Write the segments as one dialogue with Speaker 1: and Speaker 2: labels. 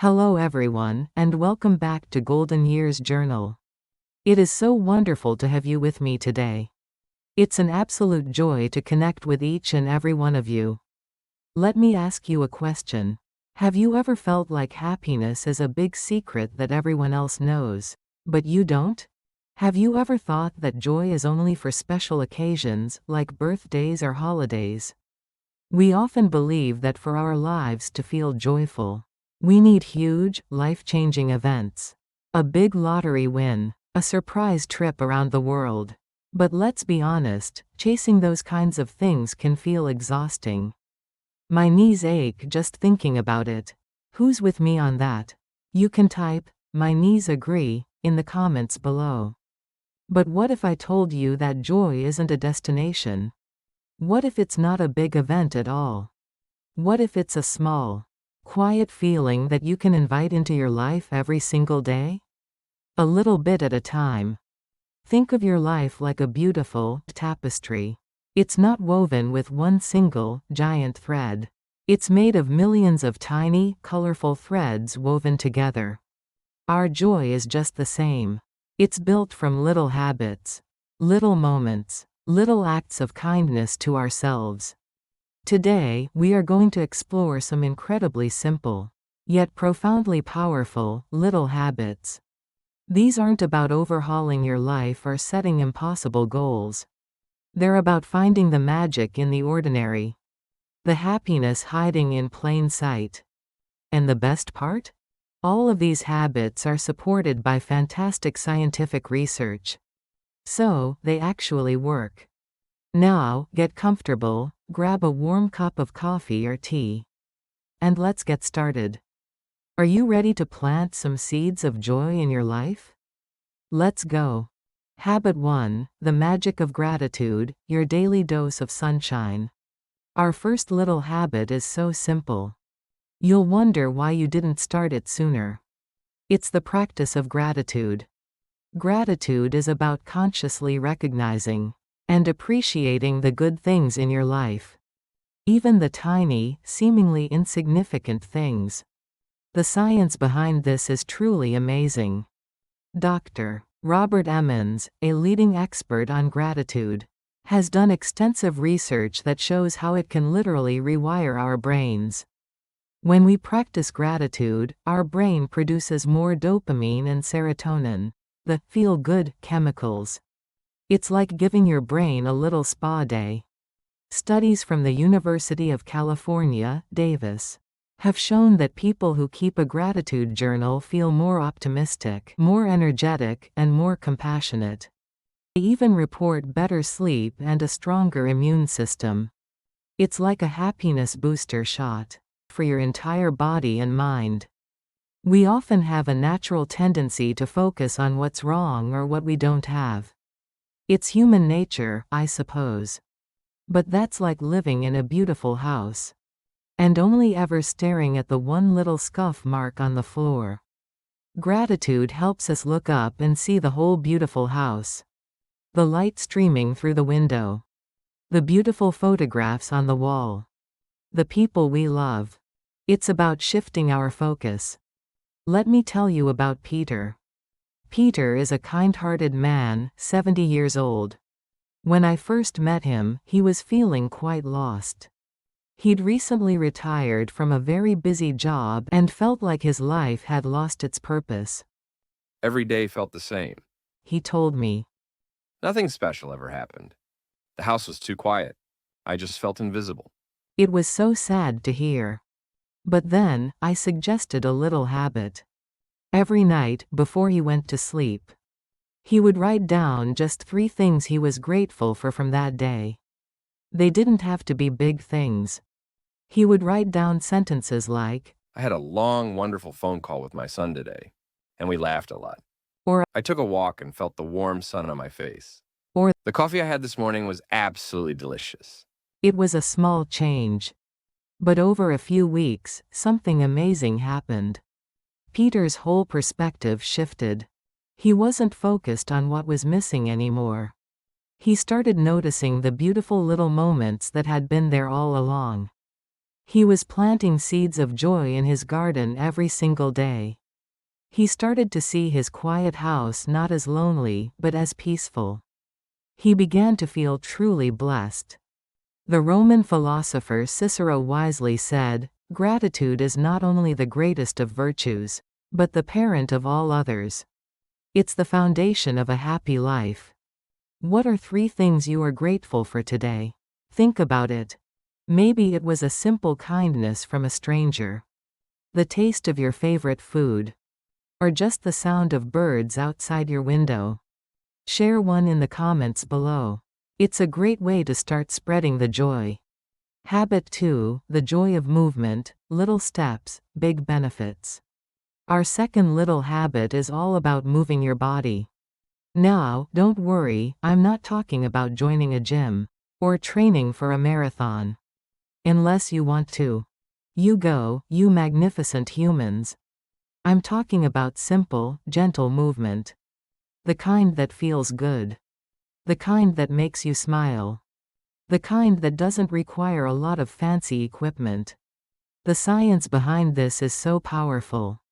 Speaker 1: Hello everyone, and welcome back to Golden Years Journal. It is so wonderful to have you with me today. It's an absolute joy to connect with each and every one of you. Let me ask you a question. Have you ever felt like happiness is a big secret that everyone else knows, but you don't? Have you ever thought that joy is only for special occasions, like birthdays or holidays? We often believe that for our lives to feel joyful, we need huge, life-changing events. A big lottery win, a surprise trip around the world. But let's be honest, chasing those kinds of things can feel exhausting. My knees ache just thinking about it. Who's with me on that? You can type, "My knees agree," in the comments below. But what if I told you that joy isn't a destination? What if it's not a big event at all? What if it's a small, quiet feeling that you can invite into your life every single day? A little bit at a time. Think of your life like a beautiful tapestry. It's not woven with one single, giant thread. It's made of millions of tiny, colorful threads woven together. Our joy is just the same. It's built from little habits, little moments, little acts of kindness to ourselves. Today, we are going to explore some incredibly simple, yet profoundly powerful, little habits. These aren't about overhauling your life or setting impossible goals. They're about finding the magic in the ordinary, the happiness hiding in plain sight. And the best part? All of these habits are supported by fantastic scientific research. So, they actually work. Now, get comfortable, grab a warm cup of coffee or tea, and let's get started. Are you ready to plant some seeds of joy in your life? Let's go. Habit 1, the magic of gratitude, your daily dose of sunshine. Our first little habit is so simple. You'll wonder why you didn't start it sooner. It's the practice of gratitude. Gratitude is about consciously recognizing and appreciating the good things in your life. Even the tiny, seemingly insignificant things. The science behind this is truly amazing. Dr. Robert Emmons, a leading expert on gratitude, has done extensive research that shows how it can literally rewire our brains. When we practice gratitude, our brain produces more dopamine and serotonin, the feel-good chemicals. It's like giving your brain a little spa day. Studies from the University of California, Davis, have shown that people who keep a gratitude journal feel more optimistic, more energetic, and more compassionate. They even report better sleep and a stronger immune system. It's like a happiness booster shot for your entire body and mind. We often have a natural tendency to focus on what's wrong or what we don't have. It's human nature, I suppose. But that's like living in a beautiful house and only ever staring at the one little scuff mark on the floor. Gratitude helps us look up and see the whole beautiful house. The light streaming through the window. The beautiful photographs on the wall. The people we love. It's about shifting our focus. Let me tell you about Peter. Peter is a kind-hearted man, 70 years old. When I first met him, he was feeling quite lost. He'd recently retired from a very busy job and felt like his life had lost its purpose.
Speaker 2: Every day felt the same.
Speaker 1: He told me.
Speaker 2: Nothing special ever happened. The house was too quiet. I just felt invisible.
Speaker 1: It was so sad to hear. But then, I suggested a little habit. Every night, before he went to sleep, he would write down just 3 things he was grateful for from that day. They didn't have to be big things. He would write down sentences like,
Speaker 2: I had a long, wonderful phone call with my son today, and we laughed a lot.
Speaker 1: Or
Speaker 2: I took a walk and felt the warm sun on my face.
Speaker 1: Or
Speaker 2: the coffee I had this morning was absolutely delicious.
Speaker 1: It was a small change. But over a few weeks, something amazing happened. Peter's whole perspective shifted. He wasn't focused on what was missing anymore. He started noticing the beautiful little moments that had been there all along. He was planting seeds of joy in his garden every single day. He started to see his quiet house not as lonely, but as peaceful. He began to feel truly blessed. The Roman philosopher Cicero wisely said, "Gratitude is not only the greatest of virtues, but the parent of all others." It's the foundation of a happy life. What are 3 things you are grateful for today? Think about it. Maybe it was a simple kindness from a stranger, the taste of your favorite food, or just the sound of birds outside your window. Share one in the comments below. It's a great way to start spreading the joy. Habit 2, the joy of movement, little steps, big benefits. Our second little habit is all about moving your body. Now, don't worry, I'm not talking about joining a gym or training for a marathon. Unless you want to. You go, you magnificent humans. I'm talking about simple, gentle movement. The kind that feels good. The kind that makes you smile. The kind that doesn't require a lot of fancy equipment. The science behind this is so powerful.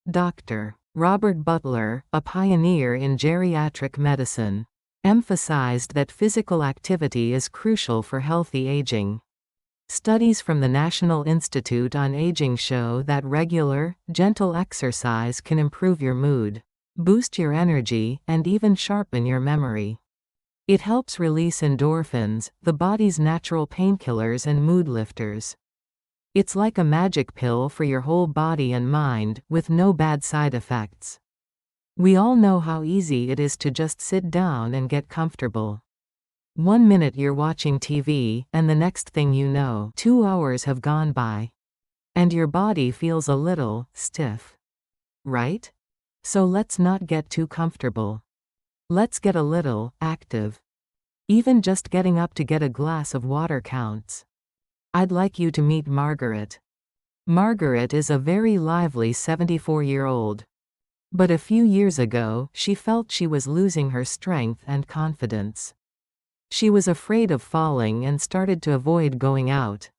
Speaker 1: Dr. Robert Butler, a pioneer in geriatric medicine, emphasized that physical activity is crucial for healthy aging. Studies from the National Institute on Aging show that regular, gentle exercise can improve your mood, boost your energy, and even sharpen your memory. It helps release endorphins, the body's natural painkillers and mood lifters. It's like a magic pill for your whole body and mind, with no bad side effects. We all know how easy it is to just sit down and get comfortable. 1 minute you're watching TV, and the next thing you know, 2 hours have gone by. And your body feels a little stiff. Right? So let's not get too comfortable. Let's get a little active. Even just getting up to get a glass of water counts. I'd like you to meet Margaret. Margaret is a very lively 74-year-old. But a few years ago, she felt she was losing her strength and confidence. She was afraid of falling and started to avoid going out.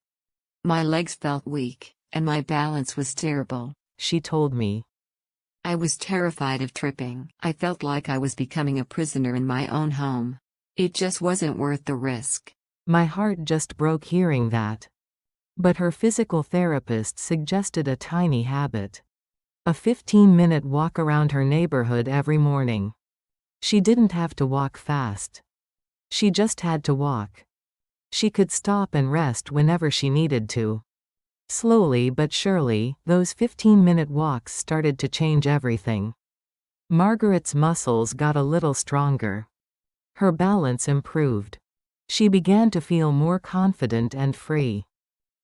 Speaker 3: My legs felt weak, and my balance was terrible,
Speaker 1: she told me.
Speaker 3: I was terrified of tripping. I felt like I was becoming a prisoner in my own home. It just wasn't worth the risk.
Speaker 1: My heart just broke hearing that. But her physical therapist suggested a tiny habit. A 15-minute walk around her neighborhood every morning. She didn't have to walk fast. She just had to walk. She could stop and rest whenever she needed to. Slowly but surely, those 15-minute walks started to change everything. Margaret's muscles got a little stronger. Her balance improved. She began to feel more confident and free.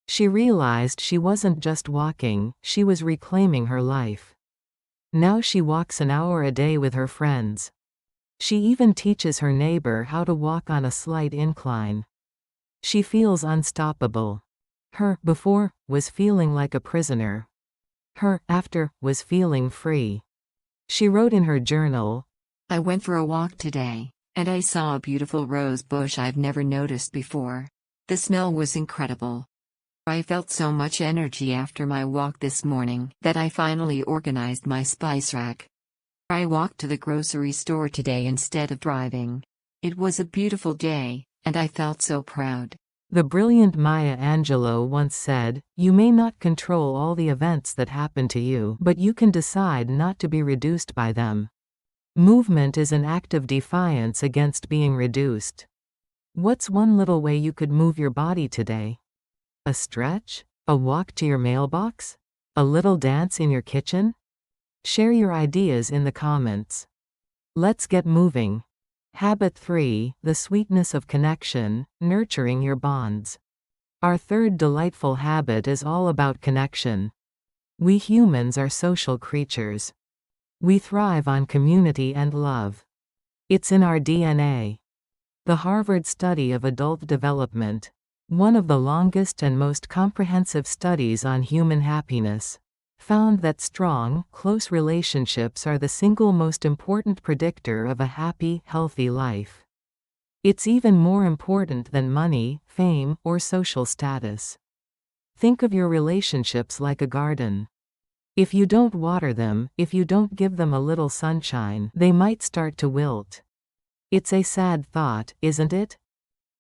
Speaker 1: She realized she wasn't just walking, she was reclaiming her life. Now she walks an hour a day with her friends. She even teaches her neighbor how to walk on a slight incline. She feels unstoppable. Her before was feeling like a prisoner. Her after was feeling free. She wrote in her journal,
Speaker 3: I went for a walk today, and I saw a beautiful rose bush I've never noticed before. The smell was incredible. I felt so much energy after my walk this morning that I finally organized my spice rack. I walked to the grocery store today instead of driving. It was a beautiful day, and I felt so proud.
Speaker 1: The brilliant Maya Angelou once said, "You may not control all the events that happen to you, but you can decide not to be reduced by them." Movement is an act of defiance against being reduced. What's one little way you could move your body today? A stretch? A walk to your mailbox? A little dance in your kitchen? Share your ideas in the comments. Let's get moving. Habit 3, the sweetness of connection, nurturing your bonds. Our third delightful habit is all about connection. We humans are social creatures. We thrive on community and love. It's in our DNA. The Harvard Study of Adult Development, one of the longest and most comprehensive studies on human happiness, found that strong, close relationships are the single most important predictor of a happy, healthy life. It's even more important than money, fame, or social status. Think of your relationships like a garden. If you don't water them, if you don't give them a little sunshine, they might start to wilt. It's a sad thought, isn't it?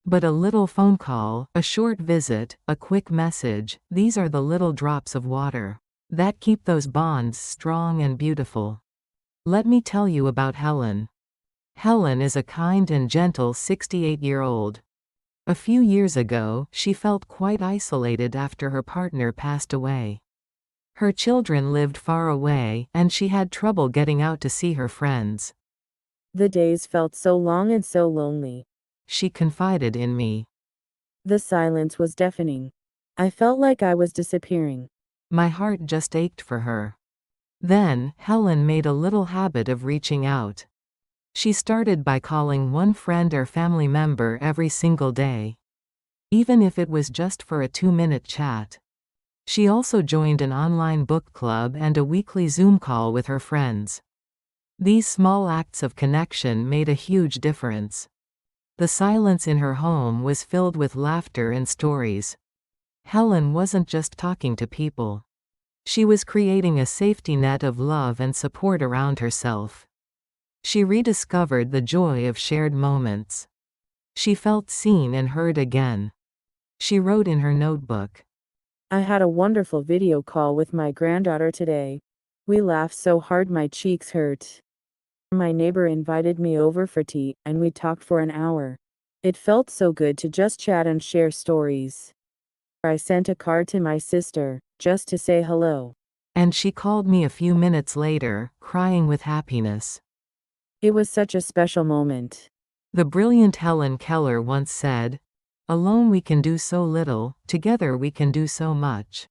Speaker 1: But a little phone call, a short visit, a quick message, these are the little drops of water that keep those bonds strong and beautiful. Let me tell you about Helen. Helen is a kind and gentle 68-year-old. A few years ago, she felt quite isolated after her partner passed away. Her children lived far away, and she had trouble getting out to see her friends.
Speaker 4: The days felt so long and so lonely.
Speaker 1: She confided in me.
Speaker 4: The silence was deafening. I felt like I was disappearing.
Speaker 1: My heart just ached for her. Then, Helen made a little habit of reaching out. She started by calling one friend or family member every single day. Even if it was just for a 2-minute chat. She also joined an online book club and a weekly Zoom call with her friends. These small acts of connection made a huge difference. The silence in her home was filled with laughter and stories. Helen wasn't just talking to people. She was creating a safety net of love and support around herself. She rediscovered the joy of shared moments. She felt seen and heard again. She wrote in her notebook,
Speaker 4: I had a wonderful video call with my granddaughter today. We laughed so hard my cheeks hurt. My neighbor invited me over for tea, and we talked for an hour. It felt so good to just chat and share stories. I sent a card to my sister, just to say hello.
Speaker 1: and she called me a few minutes later, crying with happiness.
Speaker 4: It was such a special moment.
Speaker 1: The brilliant Helen Keller once said, "Alone we can do so little, together we can do so much."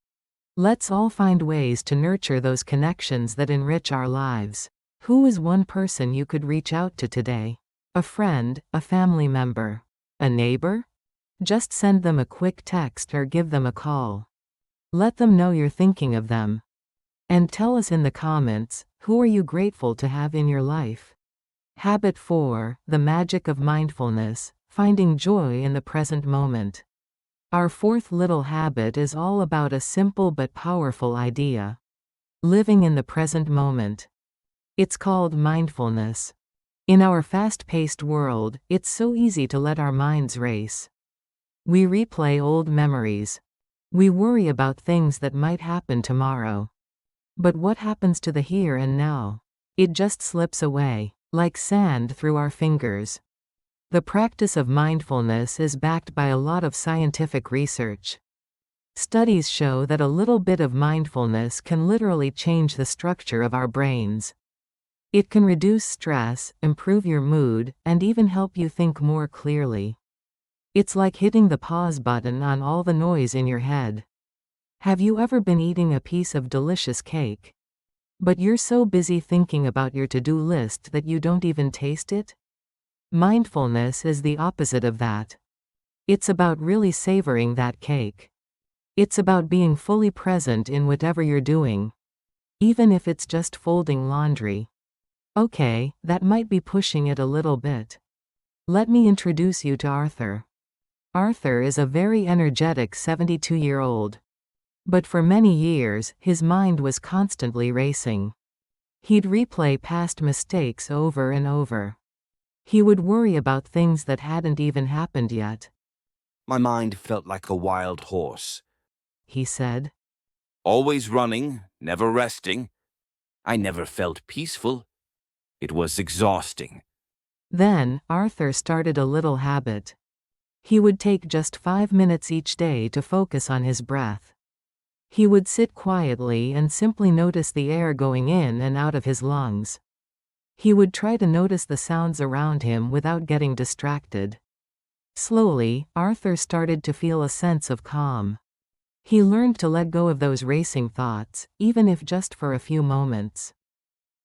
Speaker 1: Let's all find ways to nurture those connections that enrich our lives. Who is one person you could reach out to today? A friend, a family member, a neighbor? Just send them a quick text or give them a call. Let them know you're thinking of them. And tell us in the comments, who are you grateful to have in your life? Habit 4, the magic of mindfulness, finding joy in the present moment. Our fourth little habit is all about a simple but powerful idea. Living in the present moment. It's called mindfulness. In our fast-paced world, it's so easy to let our minds race. We replay old memories. We worry about things that might happen tomorrow. But what happens to the here and now? It just slips away, like sand through our fingers. The practice of mindfulness is backed by a lot of scientific research. Studies show that a little bit of mindfulness can literally change the structure of our brains. It can reduce stress, improve your mood, and even help you think more clearly. It's like hitting the pause button on all the noise in your head. Have you ever been eating a piece of delicious cake? But you're so busy thinking about your to-do list that you don't even taste it? Mindfulness is the opposite of that. It's about really savoring that cake. It's about being fully present in whatever you're doing. Even if it's just folding laundry. Okay, that might be pushing it a little bit. Let me introduce you to Arthur. Arthur is a very energetic 72-year-old. But for many years, his mind was constantly racing. He'd replay past mistakes over and over. He would worry about things that hadn't even happened yet.
Speaker 5: My mind felt like a wild horse.
Speaker 1: He said.
Speaker 5: Always running, never resting. I never felt peaceful. It was exhausting.
Speaker 1: Then, Arthur started a little habit. He would take just 5 minutes each day to focus on his breath. He would sit quietly and simply notice the air going in and out of his lungs. He would try to notice the sounds around him without getting distracted. Slowly, Arthur started to feel a sense of calm. He learned to let go of those racing thoughts, even if just for a few moments.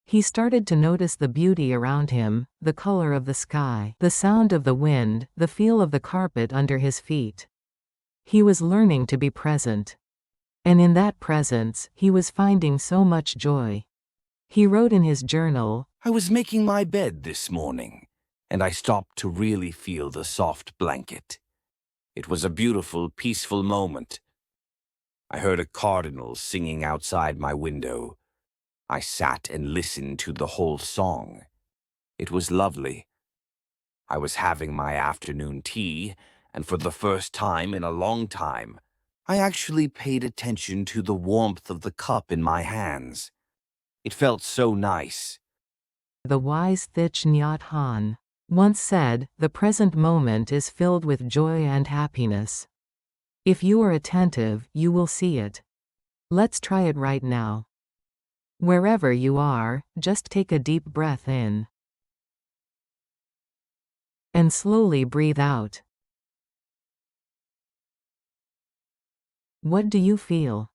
Speaker 1: He started to notice the beauty around him, the color of the sky, the sound of the wind, the feel of the carpet under his feet. He was learning to be present. And in that presence, he was finding so much joy. He wrote in his journal,
Speaker 5: I was making my bed this morning, and I stopped to really feel the soft blanket. It was a beautiful, peaceful moment. I heard a cardinal singing outside my window. I sat and listened to the whole song. It was lovely. I was having my afternoon tea, and for the first time in a long time, I actually paid attention to the warmth of the cup in my hands. It felt so nice.
Speaker 1: The wise Thich Nhat Hanh once said, "The present moment is filled with joy and happiness. If you are attentive, you will see it." Let's try it right now. Wherever you are, just take a deep breath in. And slowly breathe out. What do you feel?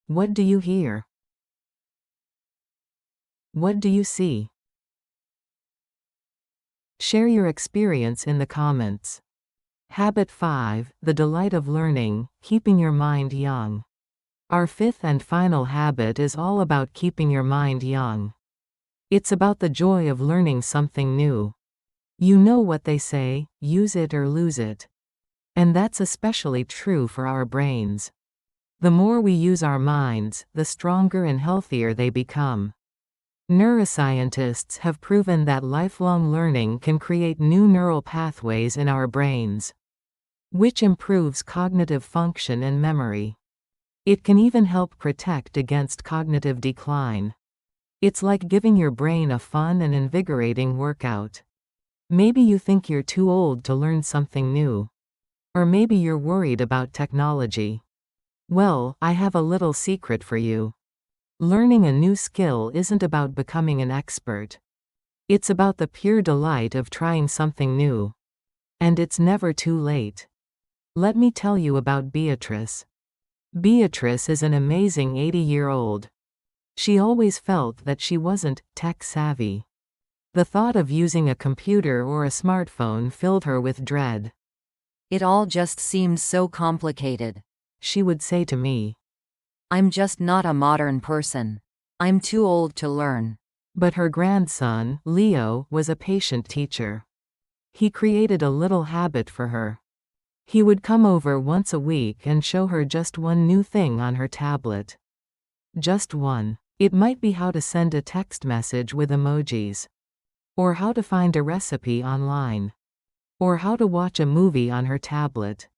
Speaker 1: What do you hear? What do you see? Share your experience in the comments. Habit 5, the delight of learning, keeping your mind young. Our fifth and final habit is all about keeping your mind young. It's about the joy of learning something new. You know what they say, use it or lose it. And that's especially true for our brains. The more we use our minds, the stronger and healthier they become. Neuroscientists have proven that lifelong learning can create new neural pathways in our brains, which improves cognitive function and memory. It can even help protect against cognitive decline. It's like giving your brain a fun and invigorating workout. Maybe you think you're too old to learn something new. Or maybe you're worried about technology. Well, I have a little secret for you. Learning a new skill isn't about becoming an expert. It's about the pure delight of trying something new. And it's never too late. Let me tell you about Beatrice. Beatrice is an amazing 80-year-old. She always felt that she wasn't tech-savvy. The thought of using a computer or a smartphone filled her with dread.
Speaker 6: "It all just seems so complicated,"
Speaker 1: she would say to me.
Speaker 6: "I'm just not a modern person. I'm too old to learn."
Speaker 1: But her grandson, Leo, was a patient teacher. He created a little habit for her. He would come over once a week and show her just one new thing on her tablet. Just one. It might be how to send a text message with emojis. Or how to find a recipe online. Or how to watch a movie on her tablet.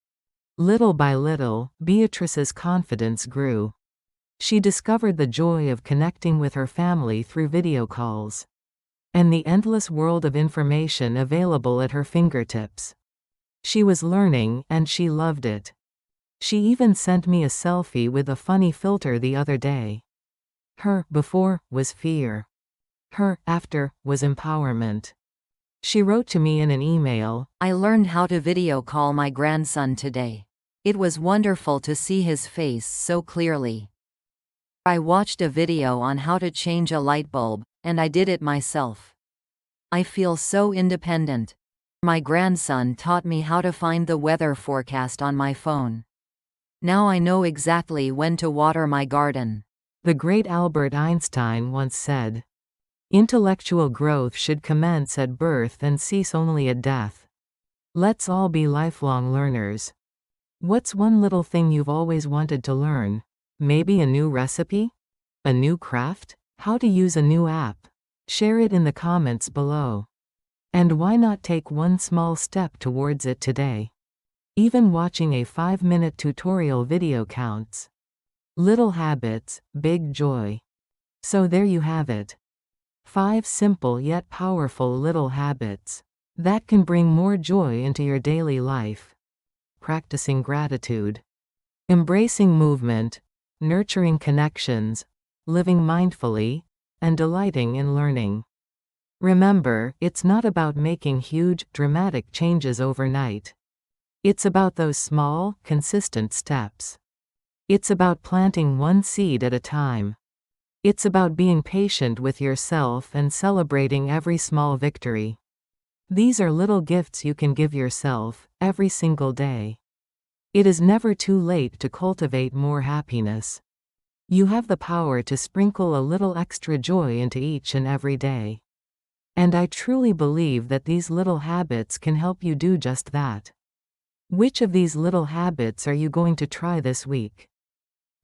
Speaker 1: Little by little, Beatrice's confidence grew. She discovered the joy of connecting with her family through video calls. And the endless world of information available at her fingertips. She was learning, and she loved it. She even sent me a selfie with a funny filter the other day. Her before was fear. Her after was empowerment. She wrote to me in an email,
Speaker 6: "I learned how to video call my grandson today. It was wonderful to see his face so clearly. I watched a video on how to change a light bulb, and I did it myself. I feel so independent. My grandson taught me how to find the weather forecast on my phone. Now I know exactly when to water my garden."
Speaker 1: The great Albert Einstein once said, "Intellectual growth should commence at birth and cease only at death." Let's all be lifelong learners. What's one little thing you've always wanted to learn? Maybe a new recipe? A new craft? How to use a new app? Share it in the comments below. And why not take one small step towards it today? Even watching a 5-minute tutorial video counts. Little habits, big joy. So there you have it. 5 simple yet powerful little habits that can bring more joy into your daily life. Practicing gratitude. Embracing movement. Nurturing connections. Living mindfully. And delighting in learning. Remember, it's not about making huge, dramatic changes overnight. It's about those small, consistent steps. It's about planting one seed at a time. It's about being patient with yourself and celebrating every small victory. These are little gifts you can give yourself, every single day. It is never too late to cultivate more happiness. You have the power to sprinkle a little extra joy into each and every day. And I truly believe that these little habits can help you do just that. Which of these little habits are you going to try this week?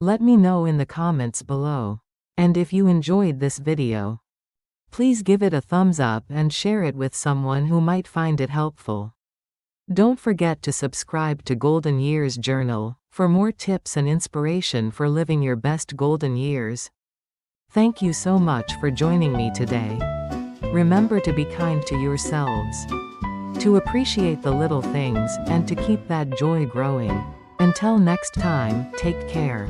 Speaker 1: Let me know in the comments below. And if you enjoyed this video, please give it a thumbs up and share it with someone who might find it helpful. Don't forget to subscribe to Golden Years Journal for more tips and inspiration for living your best golden years. Thank you so much for joining me today. Remember to be kind to yourselves, to appreciate the little things, and to keep that joy growing. Until next time, take care.